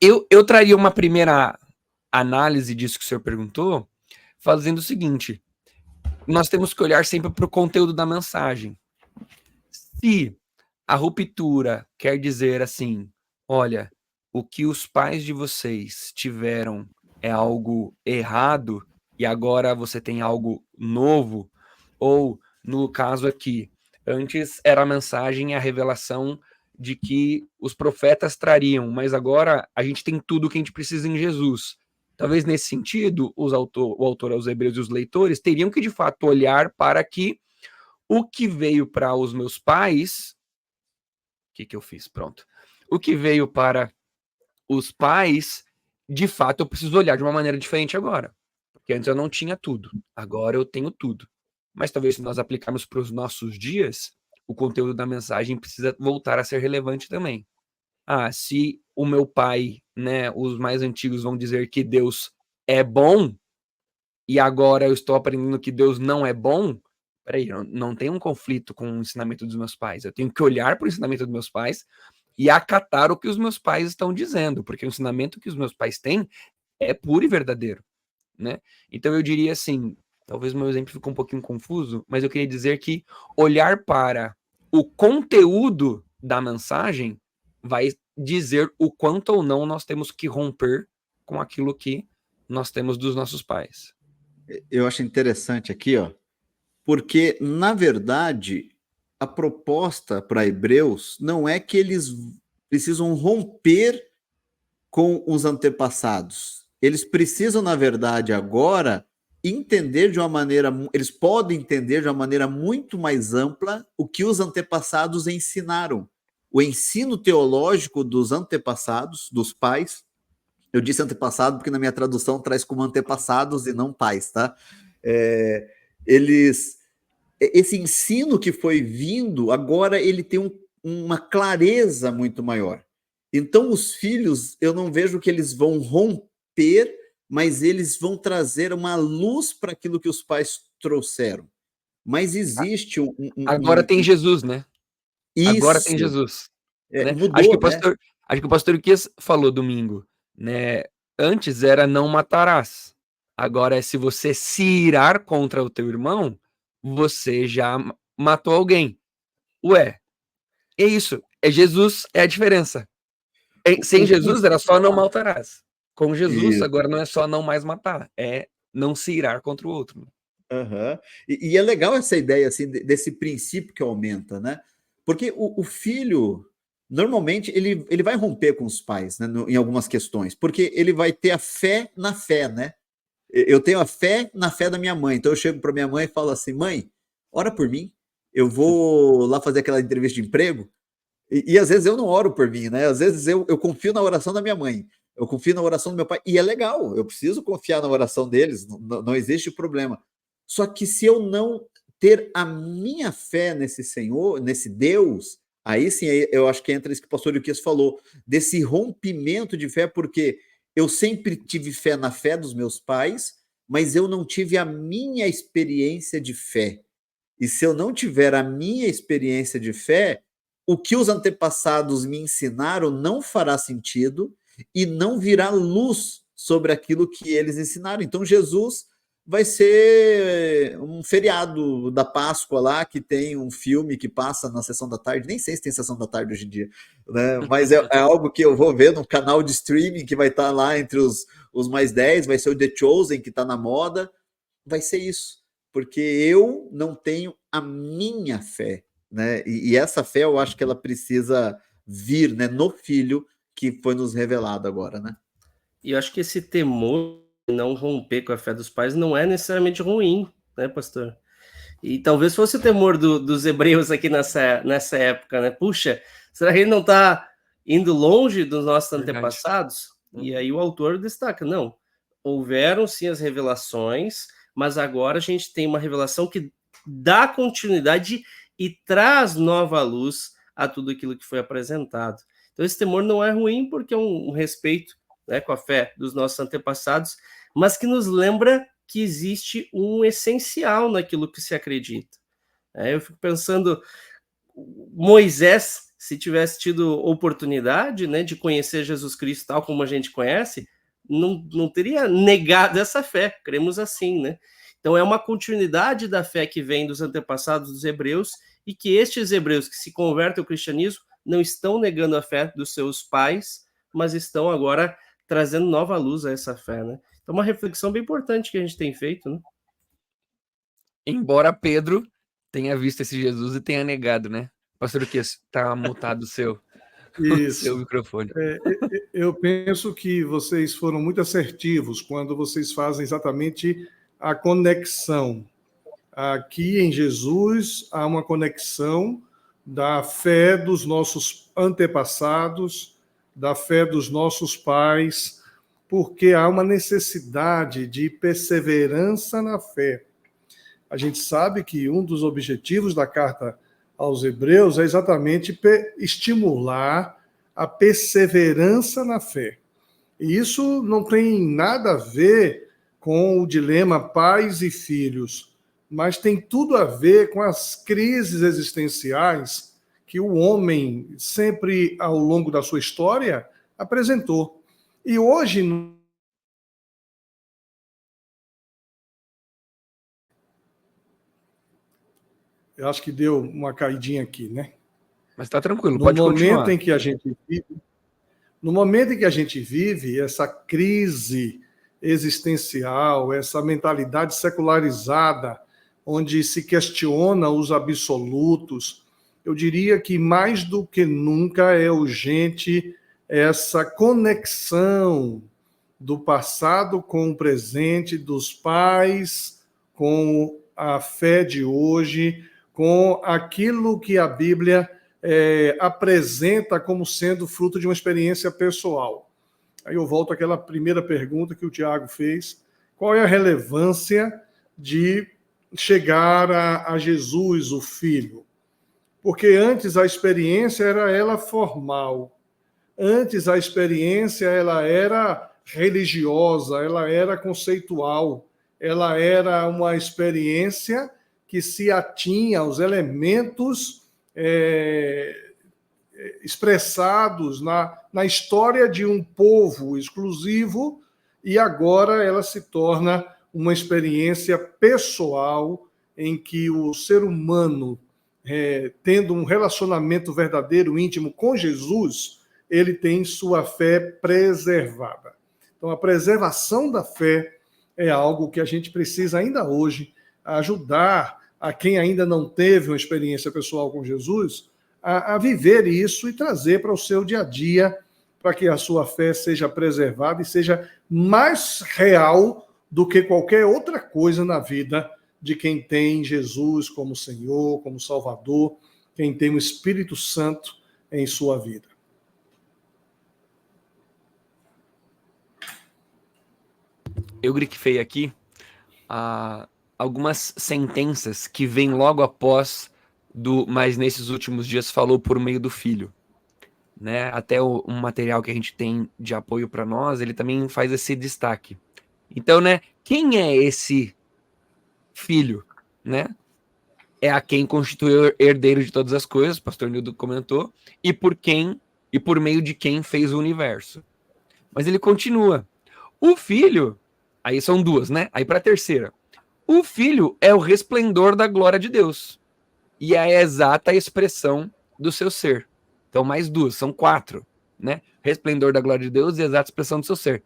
Eu traria uma primeira análise disso que o senhor perguntou, fazendo o seguinte: nós temos que olhar sempre para o conteúdo da mensagem. Se a ruptura quer dizer assim, olha, o que os pais de vocês tiveram é algo errado e agora você tem algo novo, ou no caso aqui, antes era a mensagem e a revelação de que os profetas trariam, mas agora a gente tem tudo o que a gente precisa em Jesus. Talvez nesse sentido, o autor aos Hebreus e os leitores teriam que de fato olhar para que o que veio para os meus pais, o que eu fiz? Pronto. O que veio para os pais, de fato, eu preciso olhar de uma maneira diferente agora. Porque antes eu não tinha tudo, agora eu tenho tudo. Mas talvez se nós aplicarmos para os nossos dias, o conteúdo da mensagem precisa voltar a ser relevante também. Se o meu pai, né, os mais antigos vão dizer que Deus é bom, e agora eu estou aprendendo que Deus não é bom, peraí, não tem um conflito com o ensinamento dos meus pais. Eu tenho que olhar para o ensinamento dos meus pais e acatar o que os meus pais estão dizendo, porque o ensinamento que os meus pais têm é puro e verdadeiro, né? Então eu diria assim, talvez meu exemplo ficou um pouquinho confuso, mas eu queria dizer que olhar para o conteúdo da mensagem vai dizer o quanto ou não nós temos que romper com aquilo que nós temos dos nossos pais. Eu acho interessante aqui, porque, na verdade, a proposta para Hebreus não é que eles precisam romper com os antepassados. Eles precisam, na verdade, agora entender de uma maneira, eles podem entender de uma maneira muito mais ampla o que os antepassados ensinaram. O ensino teológico dos antepassados, dos pais. Eu disse antepassado porque na minha tradução traz como antepassados e não pais, tá? Esse ensino que foi vindo, agora ele tem uma clareza muito maior. Então, os filhos, eu não vejo que eles vão romper, mas eles vão trazer uma luz para aquilo que os pais trouxeram. Mas existe Agora tem Jesus, né? Isso. Agora tem Jesus. Né? Mudou, acho que o pastor Kias falou domingo, né? Antes era não matarás. Agora é se você se irar contra o teu irmão, você já matou alguém. Ué, é isso. É Jesus, é a diferença. Sem Jesus era só não matarás. Com Jesus, isso. agora não é só não mais matar, é não se irar contra o outro. Uhum. E é legal essa ideia assim, desse princípio que aumenta, né? Porque o filho, normalmente, ele vai romper com os pais, né, em algumas questões, porque ele vai ter a fé na fé, né? Eu tenho a fé na fé da minha mãe, então eu chego para minha mãe e falo assim, mãe, ora por mim, eu vou lá fazer aquela entrevista de emprego, e às vezes eu não oro por mim, né? Às vezes eu confio na oração da minha mãe, eu confio na oração do meu pai, e é legal, eu preciso confiar na oração deles, não existe problema. Só que se eu não ter a minha fé nesse Senhor, nesse Deus, aí sim eu acho que entra isso que o pastor Ilquias falou, desse rompimento de fé, porque eu sempre tive fé na fé dos meus pais, mas eu não tive a minha experiência de fé. E se eu não tiver a minha experiência de fé, o que os antepassados me ensinaram não fará sentido e não virá luz sobre aquilo que eles ensinaram. Então, Jesus vai ser um feriado da Páscoa lá, que tem um filme que passa na sessão da tarde, nem sei se tem sessão da tarde hoje em dia, né? Mas é algo que eu vou ver no canal de streaming, que vai estar lá entre os mais 10, vai ser o The Chosen, que está na moda, vai ser isso, porque eu não tenho a minha fé, né? E essa fé eu acho que ela precisa vir, né, no Filho que foi nos revelado agora, né? E eu acho que esse temor de não romper com a fé dos pais não é necessariamente ruim, né, pastor? E talvez fosse o temor dos hebreus aqui nessa época, né? Puxa, será que ele não está indo longe dos nossos antepassados? E aí o autor destaca, não, houveram sim as revelações, mas agora a gente tem uma revelação que dá continuidade e traz nova luz a tudo aquilo que foi apresentado. Então esse temor não é ruim, porque é um respeito, né, com a fé dos nossos antepassados, mas que nos lembra que existe um essencial naquilo que se acredita. Eu fico pensando, Moisés, se tivesse tido oportunidade, né, de conhecer Jesus Cristo tal como a gente conhece, não teria negado essa fé, cremos assim, né? Então é uma continuidade da fé que vem dos antepassados dos hebreus, e que estes hebreus que se convertem ao cristianismo não estão negando a fé dos seus pais, mas estão agora trazendo nova luz a essa fé, né? Então, uma reflexão bem importante que a gente tem feito, né? Embora Pedro tenha visto esse Jesus e tenha negado, né? Pastor, o que está mutado o seu microfone. Eu penso que vocês foram muito assertivos quando vocês fazem exatamente a conexão. Aqui em Jesus há uma conexão da fé dos nossos antepassados, da fé dos nossos pais, porque há uma necessidade de perseverança na fé. A gente sabe que um dos objetivos da carta aos Hebreus é exatamente estimular a perseverança na fé. E isso não tem nada a ver com o dilema pais e filhos, mas tem tudo a ver com as crises existenciais que o homem sempre, ao longo da sua história, apresentou. E hoje, eu acho que deu uma caidinha aqui, né? Mas está tranquilo, pode continuar. No momento em que a gente vive essa crise existencial, essa mentalidade secularizada, onde se questiona os absolutos, eu diria que mais do que nunca é urgente essa conexão do passado com o presente, dos pais com a fé de hoje, com aquilo que a Bíblia apresenta como sendo fruto de uma experiência pessoal. Aí eu volto àquela primeira pergunta que o Tiago fez: qual é a relevância de chegar a Jesus, o Filho? Porque antes a experiência era ela formal, antes a experiência ela era religiosa, ela era conceitual, ela era uma experiência que se atinha aos elementos expressados na história de um povo exclusivo, e agora ela se torna uma experiência pessoal em que o ser humano, tendo um relacionamento verdadeiro, íntimo com Jesus, ele tem sua fé preservada. Então, a preservação da fé é algo que a gente precisa ainda hoje ajudar a quem ainda não teve uma experiência pessoal com Jesus a viver isso e trazer para o seu dia a dia, para que a sua fé seja preservada e seja mais real do que qualquer outra coisa na vida de quem tem Jesus como Senhor, como Salvador, quem tem o Espírito Santo em sua vida. Eu grifei aqui algumas sentenças que vêm logo após mas nesses últimos dias falou por meio do Filho, né? Até um material que a gente tem de apoio para nós, ele também faz esse destaque. Então, né, quem é esse filho, né? É a quem constitui o herdeiro de todas as coisas, o pastor Nildo comentou, e por meio de quem fez o universo. Mas ele continua. O filho, aí são duas, né? Aí para a terceira. O filho é o resplendor da glória de Deus e é a exata expressão do seu ser. Então, mais duas, são 4, né? Resplendor da glória de Deus e exata expressão do seu ser.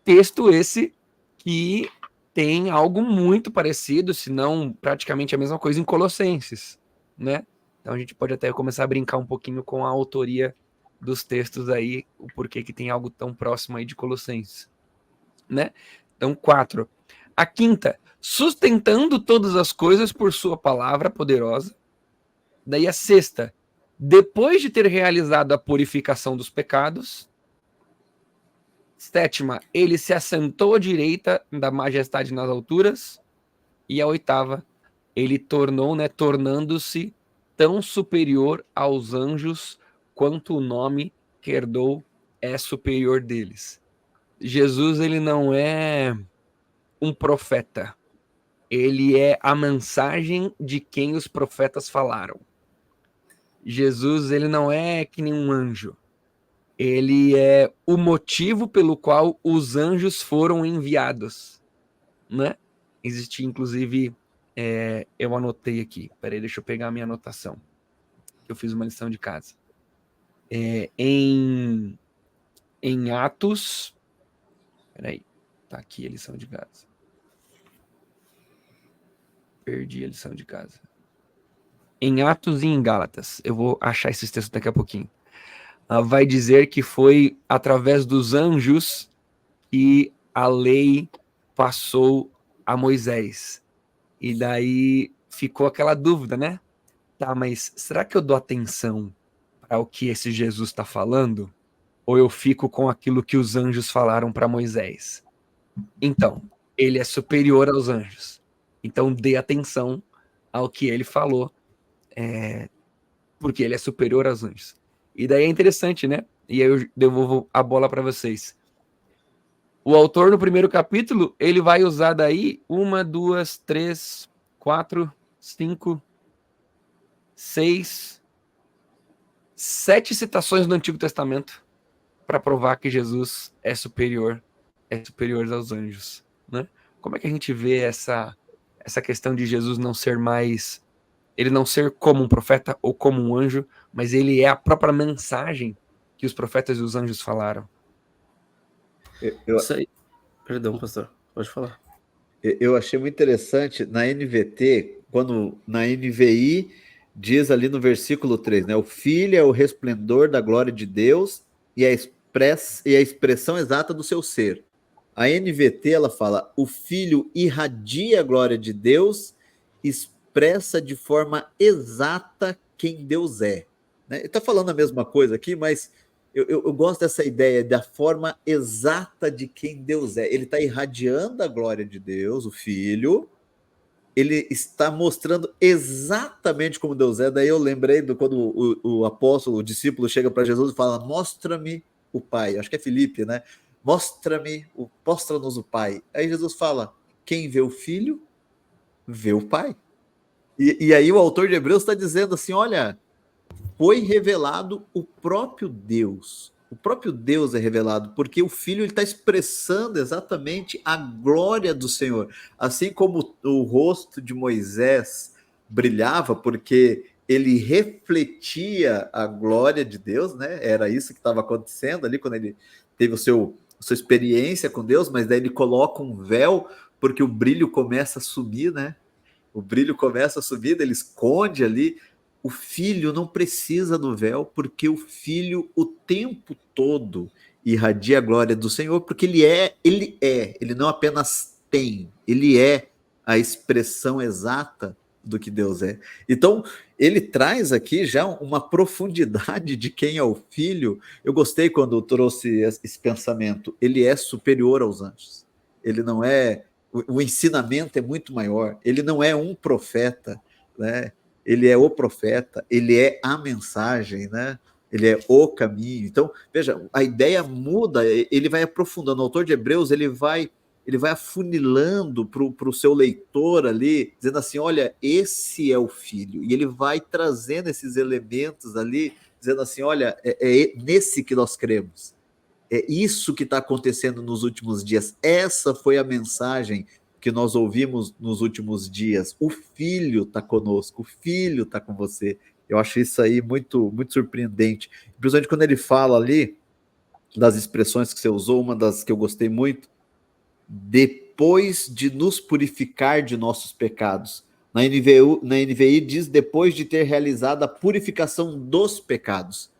Texto esse que tem algo muito parecido, se não praticamente a mesma coisa em Colossenses, né? Então a gente pode até começar a brincar um pouquinho com a autoria dos textos aí, o porquê que tem algo tão próximo aí de Colossenses, né? Então, 4. A quinta, sustentando todas as coisas por sua palavra poderosa. Daí a sexta, depois de ter realizado a purificação dos pecados. Sétima, ele se assentou à direita da majestade nas alturas. E a oitava, ele tornando-se tão superior aos anjos quanto o nome que herdou é superior deles. Jesus, ele não é um profeta. Ele é a mensagem de quem os profetas falaram. Jesus, ele não é que nem um anjo. Ele é o motivo pelo qual os anjos foram enviados, né? Existe, inclusive, eu anotei aqui. Peraí, deixa eu pegar a minha anotação. Eu fiz uma lição de casa. Em Atos... Peraí, tá aqui a lição de casa. Perdi a lição de casa. Em Atos e em Gálatas. Eu vou achar esses textos daqui a pouquinho. Vai dizer que foi através dos anjos que a lei passou a Moisés. E daí ficou aquela dúvida, né? Tá, mas será que eu dou atenção para o que esse Jesus está falando? Ou eu fico com aquilo que os anjos falaram para Moisés? Então, ele é superior aos anjos. Então, dê atenção ao que ele falou, porque ele é superior aos anjos. E daí é interessante, né? E aí eu devolvo a bola para vocês. O autor, no primeiro capítulo, ele vai usar daí 1, 2, 3, 4, 5, 6, 7 citações do Antigo Testamento para provar que Jesus é superior aos anjos, né? Como é que a gente vê essa questão de Jesus não ser mais... Ele não ser como um profeta ou como um anjo, mas ele é a própria mensagem que os profetas e os anjos falaram. Isso aí. Perdão, pastor. Pode falar. Eu achei muito interessante na NVT, quando na NVI diz ali no versículo 3, né? O Filho é o resplendor da glória de Deus e a expressão exata do seu ser. A NVT, ela fala, o Filho irradia a glória de Deus, expressa de forma exata quem Deus é. Né? Ele está falando a mesma coisa aqui, mas eu gosto dessa ideia da forma exata de quem Deus é. Ele está irradiando a glória de Deus, o Filho, ele está mostrando exatamente como Deus é. Daí eu lembrei quando o apóstolo, o discípulo chega para Jesus e fala, mostra-me o Pai. Acho que é Filipe, né? Mostra-nos o Pai. Aí Jesus fala, quem vê o Filho, vê o Pai. E aí o autor de Hebreus está dizendo assim, olha, foi revelado o próprio Deus. O próprio Deus é revelado, porque o Filho está expressando exatamente a glória do Senhor. Assim como o rosto de Moisés brilhava, porque ele refletia a glória de Deus, né? Era isso que estava acontecendo ali, quando ele teve a sua experiência com Deus, mas daí ele coloca um véu, porque o brilho começa a subir, né? O brilho começa a subir, ele esconde ali. O Filho não precisa do véu, porque o Filho o tempo todo irradia a glória do Senhor, porque ele não apenas tem, ele é a expressão exata do que Deus é. Então, ele traz aqui já uma profundidade de quem é o Filho. Eu gostei quando trouxe esse pensamento. Ele é superior aos anjos. Ele não é... O ensinamento é muito maior. Ele não é um profeta, né? Ele é o profeta, ele é a mensagem, né? Ele é o caminho. Então, veja, a ideia muda, ele vai aprofundando. O autor de Hebreus, ele vai ele vai afunilando para o seu leitor ali, dizendo assim, olha, esse é o filho, e ele vai trazendo esses elementos ali, dizendo assim, olha, é nesse que nós cremos, é isso que está acontecendo nos últimos dias, essa foi a mensagem que nós ouvimos nos últimos dias, o filho está conosco, o filho está com você. Eu acho isso aí muito, muito surpreendente, principalmente quando ele fala ali das expressões que você usou, uma das que eu gostei muito, depois de nos purificar de nossos pecados. Na NVI diz depois de ter realizado a purificação dos pecados.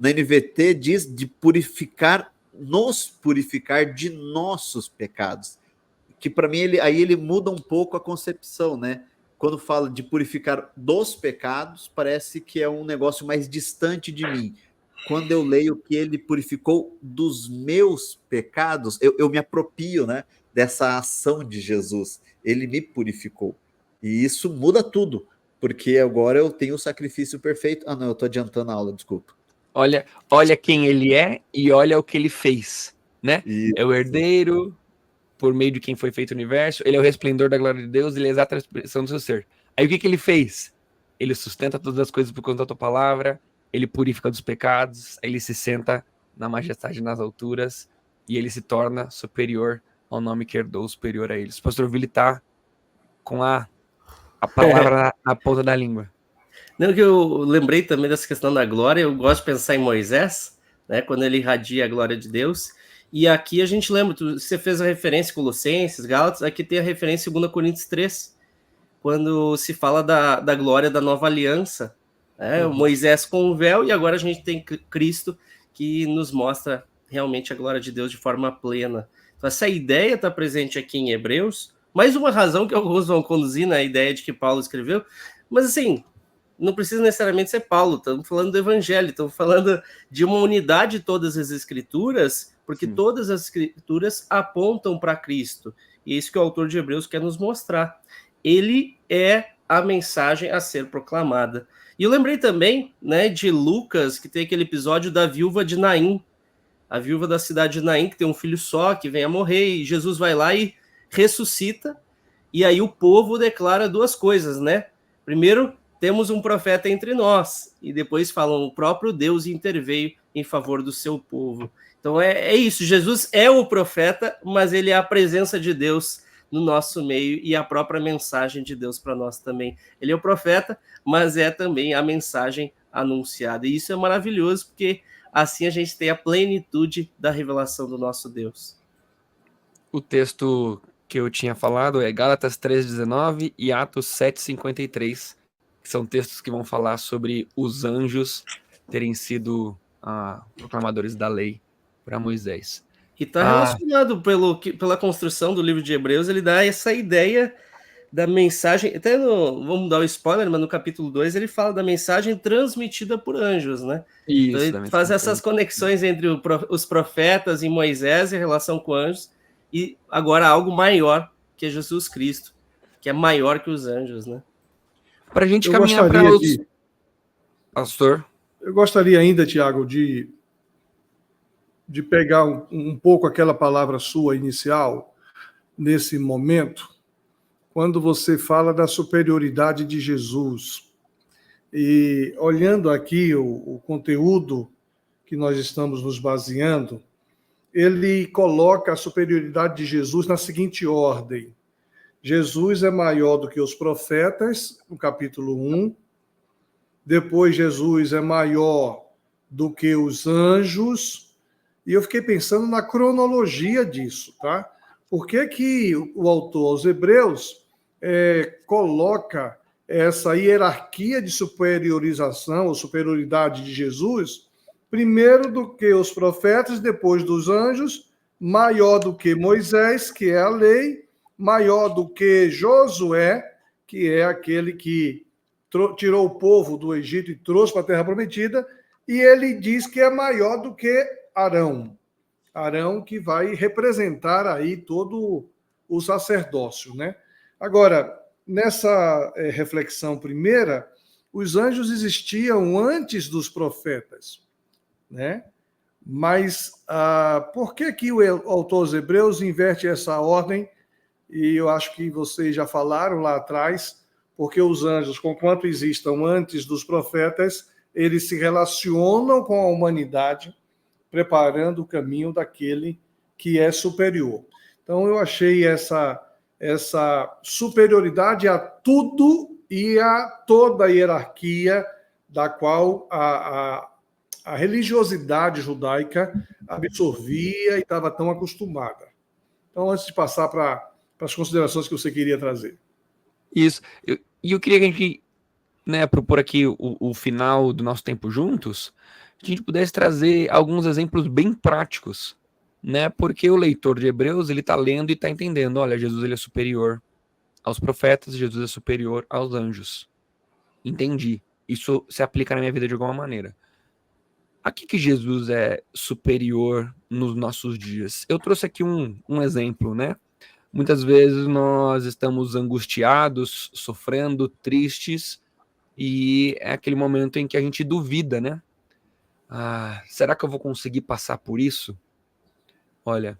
Na NVT diz de nos purificar de nossos pecados. Que para mim aí ele muda um pouco a concepção, né? Quando fala de purificar dos pecados, parece que é um negócio mais distante de mim. Quando eu leio que ele purificou dos meus pecados, eu me aproprio, né, dessa ação de Jesus. Ele me purificou. E isso muda tudo, porque agora eu tenho o sacrifício perfeito. Ah, não, eu estou adiantando a aula, desculpa. Olha quem ele é e olha o que ele fez, né? Isso. É o herdeiro, por meio de quem foi feito o universo, ele é o resplendor da glória de Deus, ele é a exata expressão do seu ser. Aí o que ele fez? Ele sustenta todas as coisas por conta da tua palavra, ele purifica dos pecados, ele se senta na majestade nas alturas e ele se torna superior ao nome que herdou, superior a eles. O pastor Vili tá com a palavra na ponta da língua. Não, que eu lembrei também dessa questão da glória, eu gosto de pensar em Moisés, né, quando ele irradia a glória de Deus, e aqui a gente lembra, você fez a referência Colossenses, Gálatas, aqui tem a referência em 2 Coríntios 3, quando se fala da glória da nova aliança, né, Moisés com o véu, e agora a gente tem Cristo que nos mostra realmente a glória de Deus de forma plena. Então essa ideia está presente aqui em Hebreus, mais uma razão que alguns vão conduzir na ideia de que Paulo escreveu, mas assim, não precisa necessariamente ser Paulo, estamos falando do Evangelho, estamos falando de uma unidade de todas as Escrituras, porque todas as Escrituras apontam para Cristo, e é isso que o autor de Hebreus quer nos mostrar. Ele é a mensagem a ser proclamada. E eu lembrei também, né, de Lucas, que tem aquele episódio da viúva de Naim, a viúva da cidade de Naim, que tem um filho só, que vem a morrer, e Jesus vai lá e ressuscita, e aí o povo declara duas coisas, né? Primeiro, temos um profeta entre nós, e depois falam, o próprio Deus interveio em favor do seu povo. Então é isso, Jesus é o profeta, mas ele é a presença de Deus no nosso meio e a própria mensagem de Deus para nós também. Ele é o profeta, mas é também a mensagem anunciada. E isso é maravilhoso, porque assim a gente tem a plenitude da revelação do nosso Deus. O texto que eu tinha falado é Gálatas 3,19 e Atos 7,53, que são textos que vão falar sobre os anjos terem sido proclamadores da lei para Moisés. E está relacionado pela construção do livro de Hebreus, ele dá essa ideia da mensagem, até vamos dar o spoiler, mas no capítulo 2 ele fala da mensagem transmitida por anjos, né? Isso, então ele faz essas conexões entre os profetas e Moisés em relação com anjos, e agora algo maior, que é Jesus Cristo, que é maior que os anjos, né? Para a gente caminhar para os... Pastor? Eu gostaria ainda, Tiago, de pegar um pouco aquela palavra sua inicial, nesse momento, quando você fala da superioridade de Jesus. E olhando aqui o conteúdo que nós estamos nos baseando, ele coloca a superioridade de Jesus na seguinte ordem. Jesus é maior do que os profetas, no capítulo 1. Depois, Jesus é maior do que os anjos. E eu fiquei pensando na cronologia disso, tá? Por que o autor aos Hebreus coloca essa hierarquia de superiorização ou superioridade de Jesus primeiro do que os profetas, depois dos anjos, maior do que Moisés, que é a lei, maior do que Josué, que é aquele que tirou o povo do Egito e trouxe para a Terra Prometida, e ele diz que é maior do que Arão. Arão que vai representar aí todo o sacerdócio, né? Agora, nessa reflexão primeira, os anjos existiam antes dos profetas, né? Mas por que o autor aos Hebreus inverte essa ordem? E eu acho que vocês já falaram lá atrás, porque os anjos, conquanto existam antes dos profetas, eles se relacionam com a humanidade, preparando o caminho daquele que é superior. Então, eu achei essa superioridade a tudo e a toda a hierarquia da qual a religiosidade judaica absorvia e estava tão acostumada. Então, antes de passar para as considerações que você queria trazer. Isso. Eu queria que a gente, né, propor aqui o final do nosso tempo juntos, que a gente pudesse trazer alguns exemplos bem práticos, né? Porque o leitor de Hebreus, ele está lendo e está entendendo, olha, Jesus ele é superior aos profetas, Jesus é superior aos anjos. Entendi. Isso se aplica na minha vida de alguma maneira. A que Jesus é superior nos nossos dias? Eu trouxe aqui um exemplo, né? Muitas vezes nós estamos angustiados, sofrendo, tristes, e é aquele momento em que a gente duvida, né? Será que eu vou conseguir passar por isso? Olha,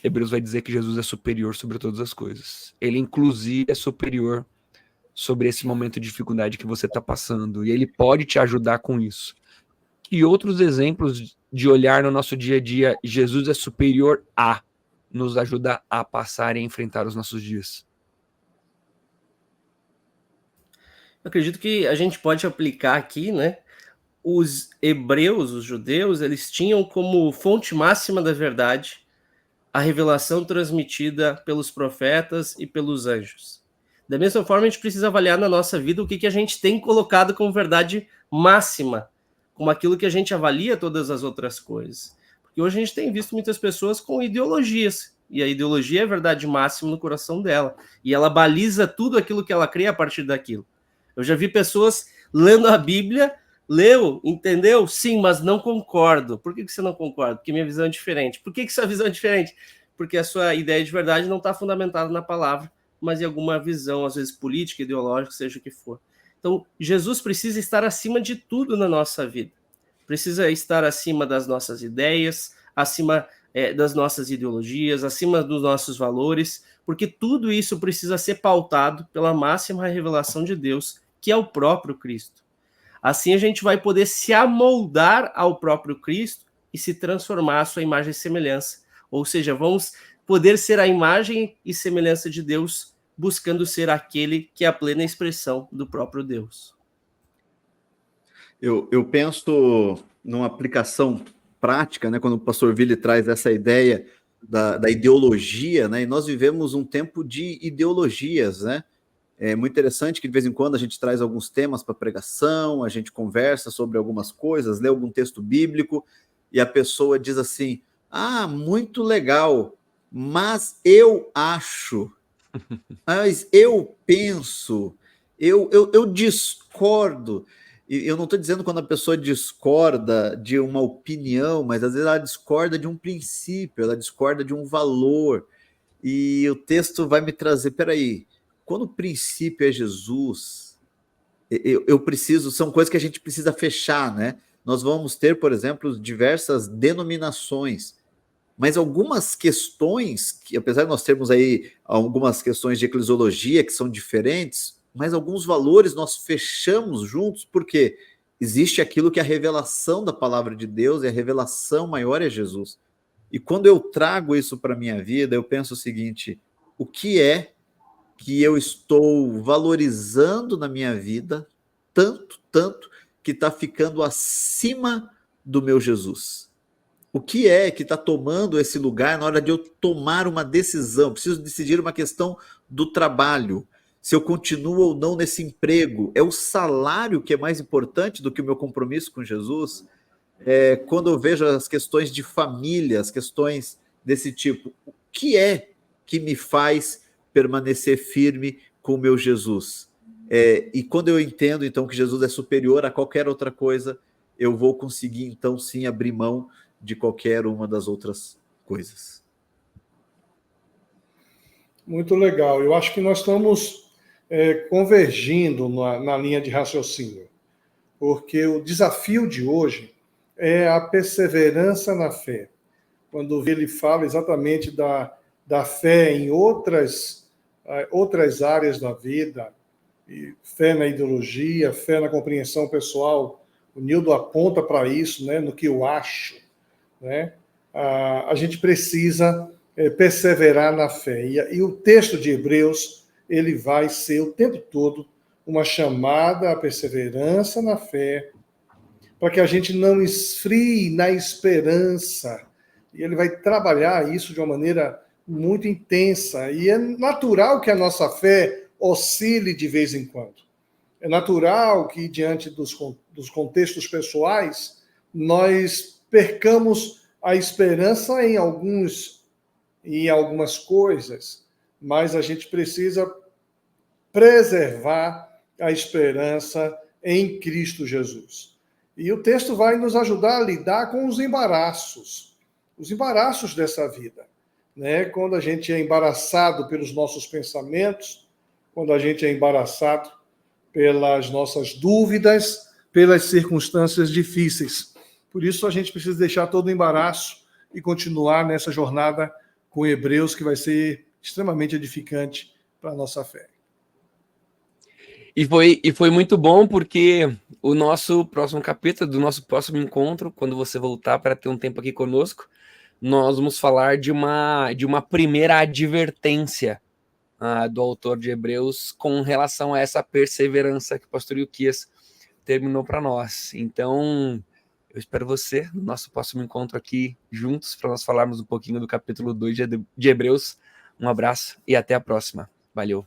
Hebreus vai dizer que Jesus é superior sobre todas as coisas. Ele, inclusive, é superior sobre esse momento de dificuldade que você está passando, e ele pode te ajudar com isso. E outros exemplos de olhar no nosso dia a dia, Jesus é superior a, nos ajuda a passar e a enfrentar os nossos dias. Eu acredito que a gente pode aplicar aqui, né? Os hebreus, os judeus, eles tinham como fonte máxima da verdade a revelação transmitida pelos profetas e pelos anjos. Da mesma forma, a gente precisa avaliar na nossa vida o que a gente tem colocado como verdade máxima, como aquilo que a gente avalia todas as outras coisas. Porque hoje a gente tem visto muitas pessoas com ideologias, e a ideologia é a verdade máxima no coração dela, e ela baliza tudo aquilo que ela crê a partir daquilo. Eu já vi pessoas lendo a Bíblia, leu, entendeu? Sim, mas não concordo. Por que você não concorda? Porque minha visão é diferente. Por que sua visão é diferente? Porque a sua ideia de verdade não está fundamentada na palavra, mas em alguma visão, às vezes política, ideológica, seja o que for. Então, Jesus precisa estar acima de tudo na nossa vida. Precisa estar acima das nossas ideias, acima das nossas ideologias, acima dos nossos valores, porque tudo isso precisa ser pautado pela máxima revelação de Deus, que é o próprio Cristo. Assim a gente vai poder se amoldar ao próprio Cristo e se transformar à sua imagem e semelhança. Ou seja, vamos poder ser a imagem e semelhança de Deus, buscando ser aquele que é a plena expressão do próprio Deus. Eu penso numa aplicação prática, né, quando o pastor Willi traz essa ideia da ideologia, né, e nós vivemos um tempo de ideologias, né? É muito interessante que de vez em quando a gente traz alguns temas para pregação, a gente conversa sobre algumas coisas, lê algum texto bíblico, e a pessoa diz assim, muito legal, mas eu acho, mas eu penso, eu discordo. E eu não estou dizendo quando a pessoa discorda de uma opinião, mas às vezes ela discorda de um princípio, ela discorda de um valor. E o texto vai me trazer, peraí, quando o princípio é Jesus, eu preciso, são coisas que a gente precisa fechar, né? Nós vamos ter, por exemplo, diversas denominações, mas algumas questões, que apesar de nós termos aí algumas questões de eclesiologia que são diferentes, mas alguns valores nós fechamos juntos, porque existe aquilo que é a revelação da palavra de Deus, e a revelação maior é Jesus. E quando eu trago isso para a minha vida, eu penso o seguinte, o que é que eu estou valorizando na minha vida, tanto, que está ficando acima do meu Jesus? O que é que está tomando esse lugar na hora de eu tomar uma decisão? Preciso decidir uma questão do trabalho, se eu continuo ou não nesse emprego. É o salário que é mais importante do que o meu compromisso com Jesus? Quando eu vejo as questões de família, as questões desse tipo, o que é que me faz permanecer firme com o meu Jesus? E quando eu entendo, então, que Jesus é superior a qualquer outra coisa, eu vou conseguir, então, sim, abrir mão de qualquer uma das outras coisas. Muito legal. Eu acho que nós estamos convergindo na linha de raciocínio, porque o desafio de hoje é a perseverança na fé. Quando ele fala exatamente da fé em outras áreas da vida, e fé na ideologia, fé na compreensão pessoal, o Nildo aponta para isso, né, no que eu acho, né? A gente precisa perseverar na fé. E o texto de Hebreus, ele vai ser o tempo todo uma chamada à perseverança na fé, para que a gente não esfrie na esperança. E ele vai trabalhar isso de uma maneira muito intensa. E é natural que a nossa fé oscile de vez em quando. É natural que, diante dos contextos pessoais, nós percamos a esperança em algumas coisas, mas a gente precisa preservar a esperança em Cristo Jesus. E o texto vai nos ajudar a lidar com os embaraços dessa vida, né? Quando a gente é embaraçado pelos nossos pensamentos, quando a gente é embaraçado pelas nossas dúvidas, pelas circunstâncias difíceis. Por isso a gente precisa deixar todo o embaraço e continuar nessa jornada com Hebreus, que vai ser extremamente edificante para a nossa fé. E foi muito bom, porque o nosso próximo capítulo, do nosso próximo encontro, quando você voltar para ter um tempo aqui conosco, nós vamos falar de uma primeira advertência do autor de Hebreus com relação a essa perseverança que o pastor Ilquias terminou para nós. Então, eu espero você no nosso próximo encontro aqui juntos, para nós falarmos um pouquinho do capítulo 2 de Hebreus. Um abraço e até a próxima. Valeu!